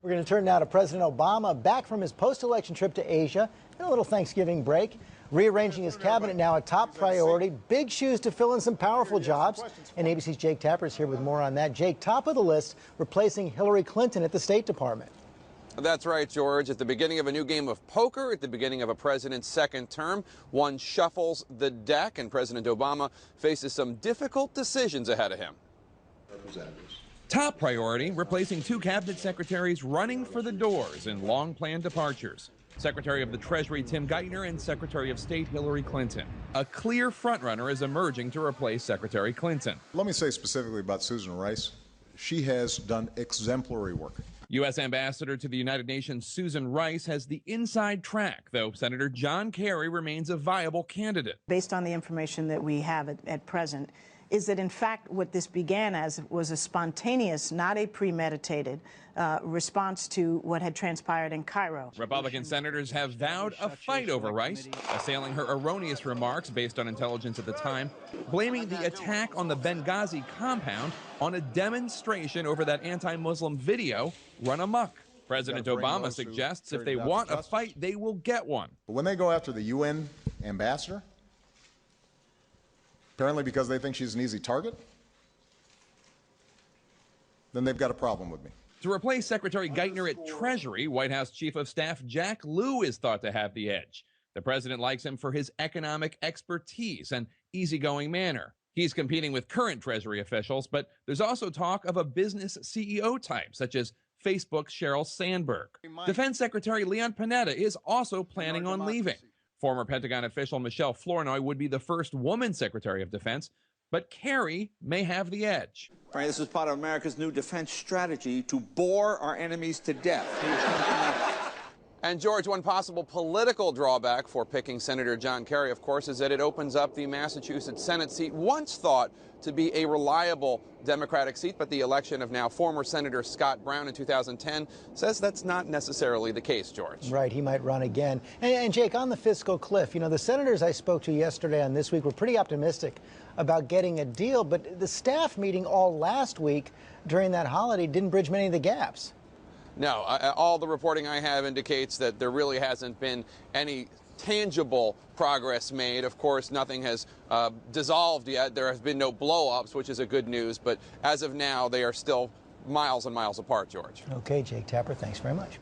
We're going to turn now to President Obama, back from his post-election trip to Asia and a little Thanksgiving break. Rearranging his cabinet now a top priority. Big shoes to fill in some powerful jobs. And ABC's Jake Tapper is here with more on that. Jake, top of the list, replacing Hillary Clinton at the State Department. That's right, George. At the beginning of a new game of poker, at the beginning of a president's second term, one shuffles the deck, and President Obama faces some difficult decisions ahead of him. Top priority, replacing two cabinet secretaries running for the doors in long-planned departures. Secretary of the Treasury Tim Geithner and Secretary of State Hillary Clinton. A clear frontrunner is emerging to replace Secretary Clinton. Let me say specifically about Susan Rice. She has done exemplary work. U.S. Ambassador to the United Nations Susan Rice has the inside track, though Senator John Kerry remains a viable candidate. Based on the information that we have at present, is that in fact what this began as was a spontaneous, not a premeditated response to what had transpired in Cairo. Republican senators have vowed a fight over Rice, assailing her erroneous remarks based on intelligence at the time, blaming the attack on the Benghazi compound on a demonstration over that anti-Muslim video run amok. President Obama suggests if they want a fight, they will get one. But when they go after the UN ambassador, apparently because they think she's an easy target, then they've got a problem with me. To replace Secretary Geithner at Treasury, White House Chief of Staff Jack Lew is thought to have the edge. The president likes him for his economic expertise and easygoing manner. He's competing with current Treasury officials, but there's also talk of a business CEO type, such as Facebook's Sheryl Sandberg. Defense Secretary Leon Panetta is also planning on leaving. Former Pentagon official Michelle Flournoy would be the first woman Secretary of Defense, but Kerry may have the edge. Right, this is part of America's new defense strategy to bore our enemies to death. And, George, one possible political drawback for picking Senator John Kerry, of course, is that it opens up the Massachusetts Senate seat, once thought to be a reliable Democratic seat, but the election of now former Senator Scott Brown in 2010 says that's not necessarily the case, George. Right, he might run again. And Jake, on the fiscal cliff, the senators I spoke to yesterday on This Week were pretty optimistic about getting a deal, but the staff meeting all last week during that holiday didn't bridge many of the gaps. No, all the reporting I have indicates that there really hasn't been any tangible progress made. Of course, nothing has dissolved yet. There have been no blow-ups, which is a good news. But as of now, they are still miles and miles apart, George. Okay, Jake Tapper, thanks very much.